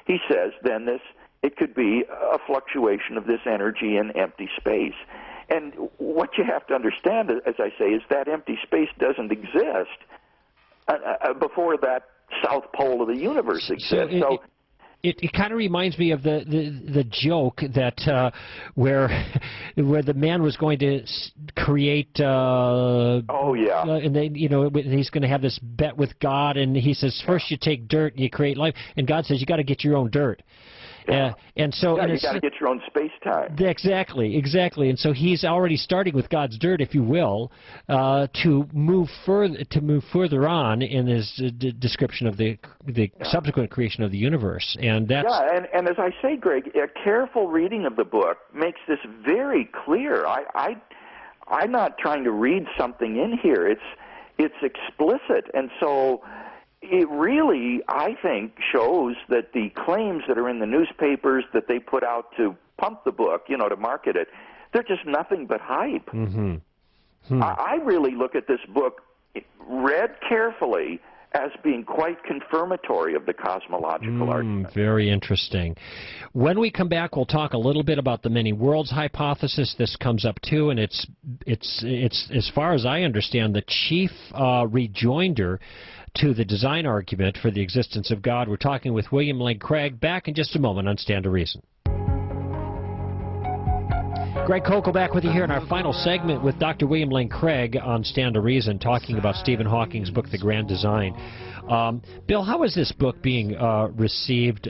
he says then it could be a fluctuation of this energy in empty space. And what you have to understand, as I say, is that empty space doesn't exist before that south pole of the universe exists. It kind of reminds me of the joke that where the man was going to create. And he's going to have this bet with God, and he says first you take dirt and you create life, and God says you got to get your own dirt. And so you got to get your own space-time. Exactly. And so he's already starting with God's dirt, if you will, to move further on in his description of the subsequent creation of the universe. And that's and as I say, Greg, a careful reading of the book makes this very clear. I'm not trying to read something in here. It's explicit, and so it really, I think, shows that the claims that are in the newspapers that they put out to pump the book, to market it, they're just nothing but hype. I really look at this book, read carefully, as being quite confirmatory of the cosmological argument. Very interesting. When we come back, we'll talk a little bit about the many worlds hypothesis. This comes up too, and it's as far as I understand, the chief rejoinder to the design argument for the existence of God. We're talking with William Lane Craig. Back in just a moment on Stand to Reason. Greg Koukl back with you here in our final segment with Dr. William Lane Craig on Stand to Reason, talking about Stephen Hawking's book, The Grand Design. Bill, how is this book being received,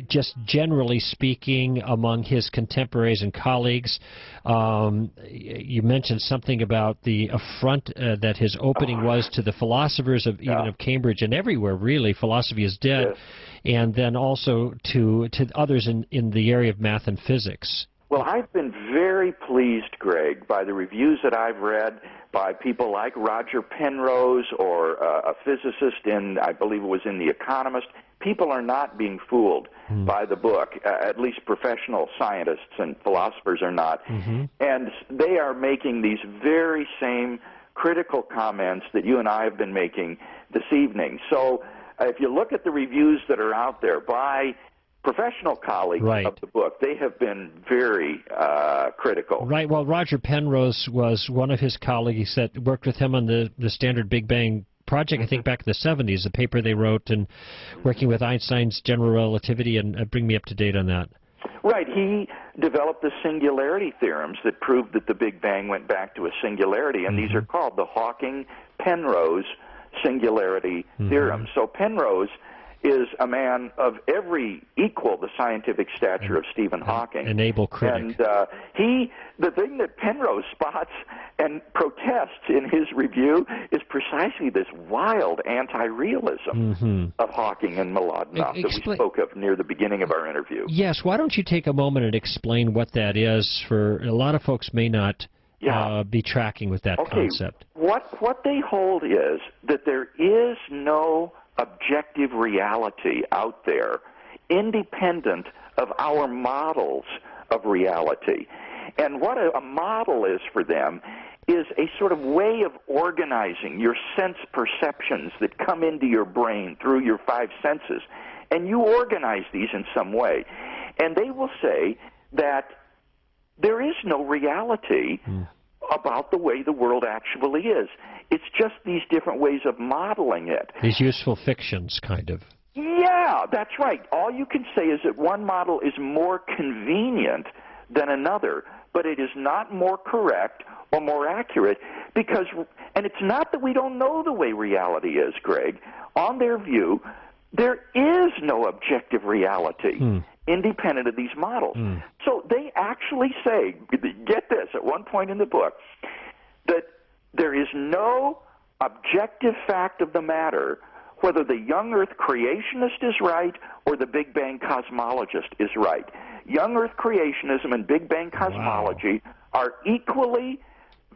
just generally speaking, among his contemporaries and colleagues? You mentioned something about the affront that his opening was to the philosophers of even of Cambridge and everywhere, really. Philosophy is dead. Yes. And then also to others in the area of math and physics. Well, I've been very pleased, Greg, by the reviews that I've read by people like Roger Penrose or a physicist I believe it was in The Economist. People are not being fooled by the book, at least professional scientists and philosophers are not. And they are making these very same critical comments that you and I have been making this evening. So if you look at the reviews that are out there by professional colleagues of the book, they have been very critical. Right. Well, Roger Penrose was one of his colleagues. He said worked with him on the standard Big Bang project, I think back in the 70s, a paper they wrote, and working with Einstein's general relativity, and bring me up to date on that. Right. He developed the singularity theorems that proved that the Big Bang went back to a singularity, and these are called the Hawking-Penrose singularity theorems. So Penrose is a man of equal the scientific stature of Stephen Hawking. An able critic. And the thing that Penrose spots and protests in his review is precisely this wild anti-realism of Hawking and Mlodinow that we spoke of near the beginning of our interview. Yes, why don't you take a moment and explain what that is? For a lot of folks may not be tracking with that concept. What they hold is that there is no objective reality out there independent of our models of reality. And what a model is for them is a sort of way of organizing your sense perceptions that come into your brain through your five senses, and you organize these in some way. And they will say that there is no reality about the way the world actually is. It's just these different ways of modeling it. These useful fictions, kind of. Yeah, that's right. All you can say is that one model is more convenient than another, but it is not more correct or more accurate because, and it's not that we don't know the way reality is, Greg. On their view, there is no objective reality independent of these models. So they actually say, get this, at one point in the book, that there is no objective fact of the matter whether the young Earth creationist is right or the Big Bang cosmologist is right. Young Earth creationism and Big Bang cosmology are equally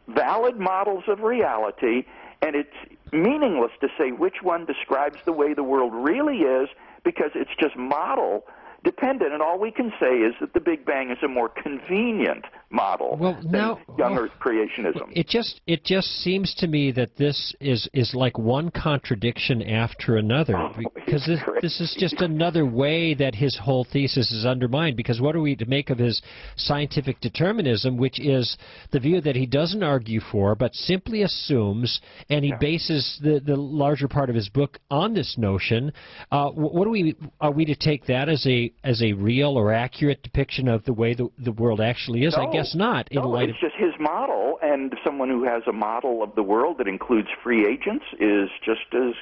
valid models of reality, and it's meaningless to say which one describes the way the world really is because it's just model dependent, and all we can say is that the Big Bang is a more convenient model than young Earth creationism. It just seems to me that this is like one contradiction after another, because this is just another way that his whole thesis is undermined. Because what are we to make of his scientific determinism, which is the view that he doesn't argue for, but simply assumes, and he bases the larger part of his book on this notion. What are we to take that as a real or accurate depiction of the way the world actually is? No, I guess not. It's just his model, and someone who has a model of the world that includes free agents is just as,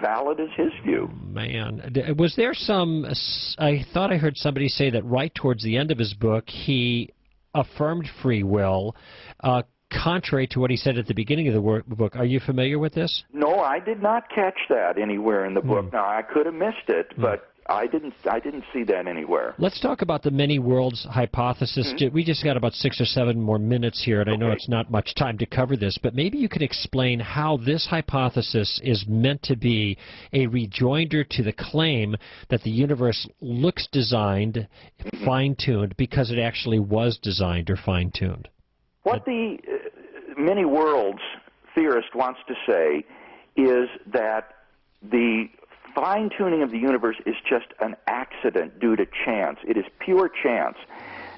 valid as his view. Man, was there I thought I heard somebody say that right towards the end of his book, he affirmed free will, contrary to what he said at the beginning of the book. Are you familiar with this? No, I did not catch that anywhere in the book. Now, I could have missed it, but I didn't see that anywhere. Let's talk about the many worlds hypothesis. We just got about 6 or 7 more minutes here, and I know it's not much time to cover this, but maybe you could explain how this hypothesis is meant to be a rejoinder to the claim that the universe looks designed, fine-tuned, because it actually was designed or fine-tuned. What the many worlds theorist wants to say is that the fine-tuning of the universe is just an accident due to chance. It is pure chance.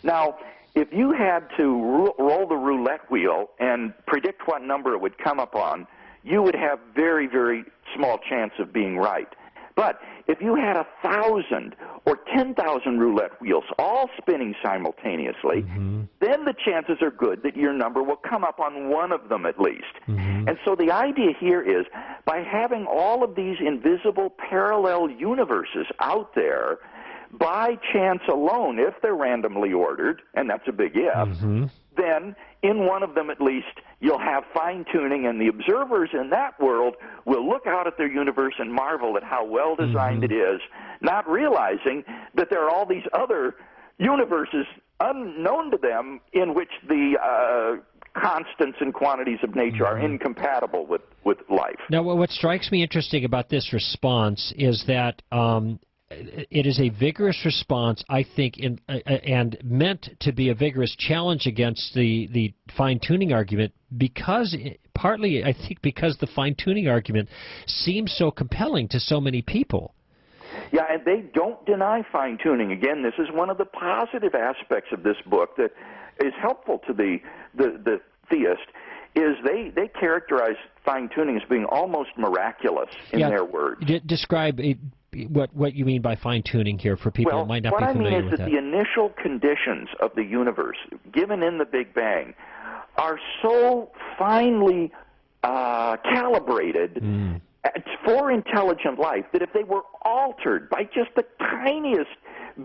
Now, if you had to roll the roulette wheel and predict what number it would come up on, you would have very, very small chance of being right. But if you had 1,000 or 10,000 roulette wheels all spinning simultaneously, then the chances are good that your number will come up on one of them at least. And so the idea here is, by having all of these invisible parallel universes out there, by chance alone, if they're randomly ordered, and that's a big if, then in one of them at least you'll have fine-tuning, and the observers in that world will look out at their universe and marvel at how well designed it is, not realizing that there are all these other universes unknown to them in which the constants and quantities of nature are incompatible with life. Now, what strikes me interesting about this response is that it is a vigorous response, I think, and meant to be a vigorous challenge against the fine-tuning argument, partly, I think, because the fine-tuning argument seems so compelling to so many people. Yeah, and they don't deny fine-tuning. Again, this is one of the positive aspects of this book that is helpful to the theist, is they characterize fine-tuning as being almost miraculous in their words. Describe what you mean by fine-tuning here for people who might not be familiar with that. What I mean is that the initial conditions of the universe, given in the Big Bang, are so finely calibrated for intelligent life that if they were altered by just the tiniest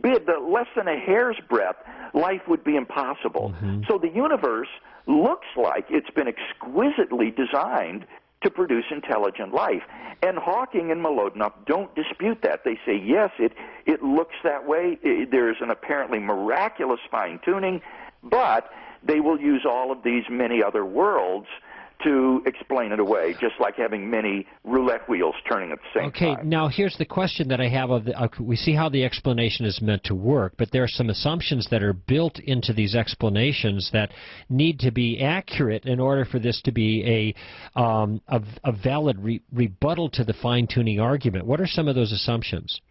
bit, less than a hair's breadth, life would be impossible. So the universe looks like it's been exquisitely designed to produce intelligent life. And Hawking and Molodinow don't dispute that. They say, yes, it looks that way. There's an apparently miraculous fine-tuning, but they will use all of these many other worlds to explain it away, just like having many roulette wheels turning at the same time. Okay, now here's the question that I have we see how the explanation is meant to work, but there are some assumptions that are built into these explanations that need to be accurate in order for this to be a valid rebuttal to the fine-tuning argument. What are some of those assumptions?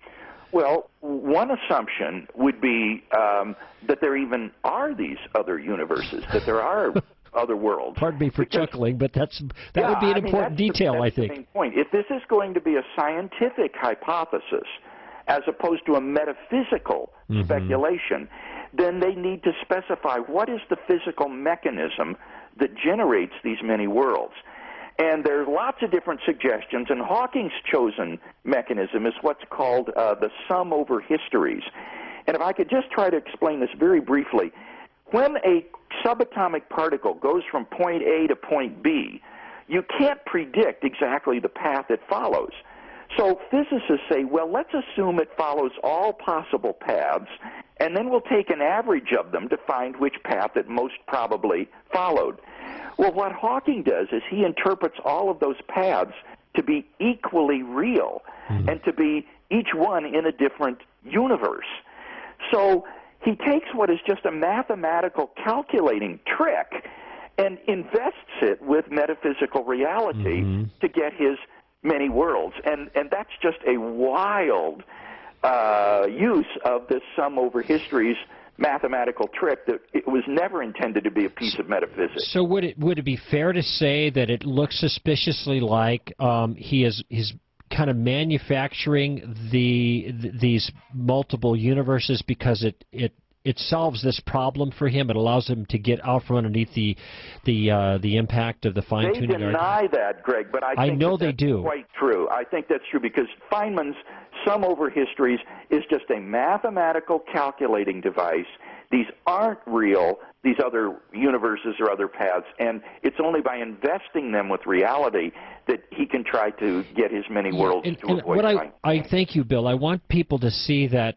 Well, one assumption would be that there even are these other universes, that there are other worlds. Pardon me for chuckling, but that would be an important detail, I think. That's the main point. If this is going to be a scientific hypothesis as opposed to a metaphysical speculation, then they need to specify what is the physical mechanism that generates these many worlds. And there are lots of different suggestions, and Hawking's chosen mechanism is what's called the sum over histories. And if I could just try to explain this very briefly, when a subatomic particle goes from point A to point B, you can't predict exactly the path it follows. So physicists say, well, let's assume it follows all possible paths, and then we'll take an average of them to find which path it most probably followed. Well, what Hawking does is he interprets all of those paths to be equally real and to be each one in a different universe. So he takes what is just a mathematical calculating trick and invests it with metaphysical reality to get his many worlds. And that's just a wild use of this sum over history's mathematical trick that it was never intended to be a piece of metaphysics. So would it be fair to say that it looks suspiciously like he's kind of manufacturing these multiple universes because it solves this problem for him? It allows him to get out from underneath the impact of the fine-tuning They deny that, Greg, but I think know that's they do. Quite true. I think that's true because Feynman's sum over histories is just a mathematical calculating device. These aren't real, these other universes or other paths, and it's only by investing them with reality that he can try to get his many worlds to avoid time. I thank you, Bill. I want people to see that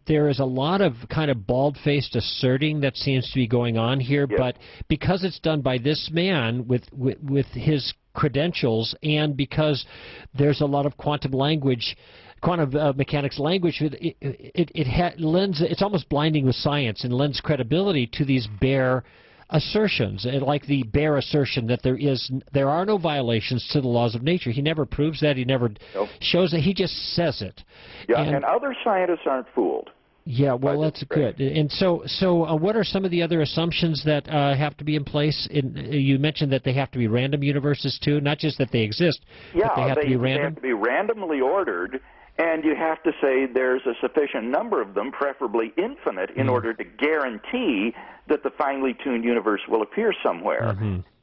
there is a lot of kind of bald-faced asserting that seems to be going on here, but because it's done by this man with his credentials, and because there's a lot of quantum mechanics language, it's almost blinding with science and lends credibility to these bare assertions, like the bare assertion that there are no violations to the laws of nature. He never proves that. He never shows that. He just says it. Yeah, and other scientists aren't fooled. Yeah, well, that's good. And so what are some of the other assumptions that have to be in place? You mentioned that they have to be random universes too, not just that they exist, but they have to be random. They have to be randomly ordered, and you have to say there's a sufficient number of them, preferably infinite, in order to guarantee that the finely tuned universe will appear somewhere.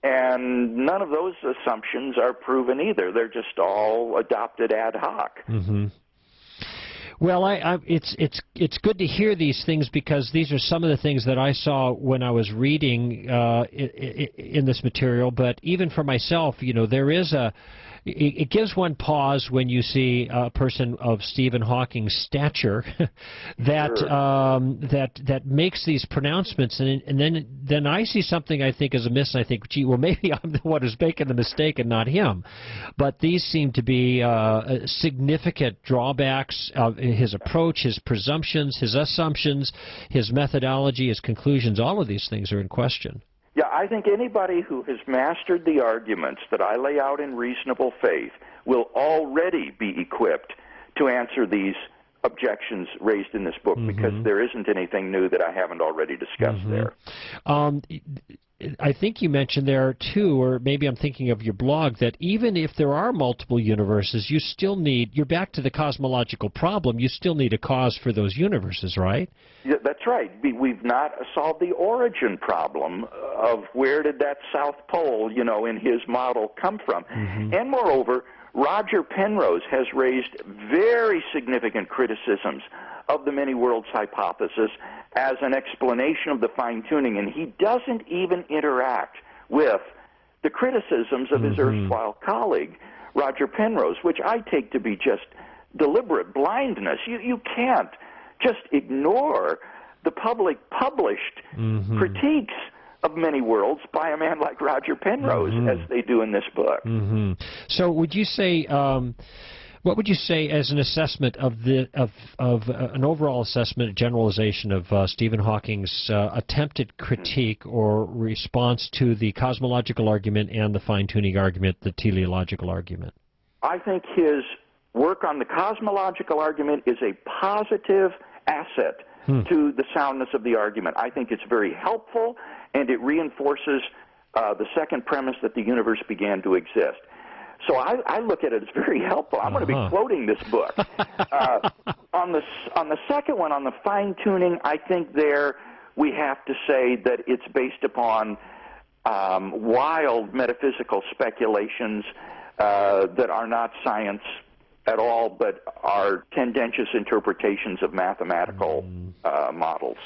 And none of those assumptions are proven either. They're just all adopted ad hoc. Well, it's good to hear these things because these are some of the things that I saw when I was reading in this material. But even for myself, there is it gives one pause when you see a person of Stephen Hawking's stature that makes these pronouncements, and then I see something I think is amiss, and I think, gee, well, maybe I'm the one who's making the mistake and not him. But these seem to be significant drawbacks of his approach, his presumptions, his assumptions, his methodology, his conclusions. All of these things are in question. Yeah, I think anybody who has mastered the arguments that I lay out in reasonable faith will already be equipped to answer these objections raised in this book because there isn't anything new that I haven't already discussed there. I think you mentioned there, too, or maybe I'm thinking of your blog, that even if there are multiple universes, you still you're back to the cosmological problem, you still need a cause for those universes, right? Yeah, that's right. We've not solved the origin problem of where did that South Pole, in his model come from. And moreover, Roger Penrose has raised very significant criticisms of the many worlds hypothesis as an explanation of the fine-tuning, and he doesn't even interact with the criticisms of his erstwhile colleague, Roger Penrose, which I take to be just deliberate blindness. You can't just ignore the public published critiques of many worlds by a man like Roger Penrose, as they do in this book. So would you say... what would you say as an assessment of an overall assessment, a generalization of Stephen Hawking's attempted critique or response to the cosmological argument and the fine-tuning argument, the teleological argument? I think his work on the cosmological argument is a positive asset to the soundness of the argument. I think it's very helpful, and it reinforces the second premise that the universe began to exist. So I look at it as very helpful. I'm going to be quoting this book. On the second one, on the fine-tuning, I think there we have to say that it's based upon wild metaphysical speculations that are not science at all, but are tendentious interpretations of mathematical models.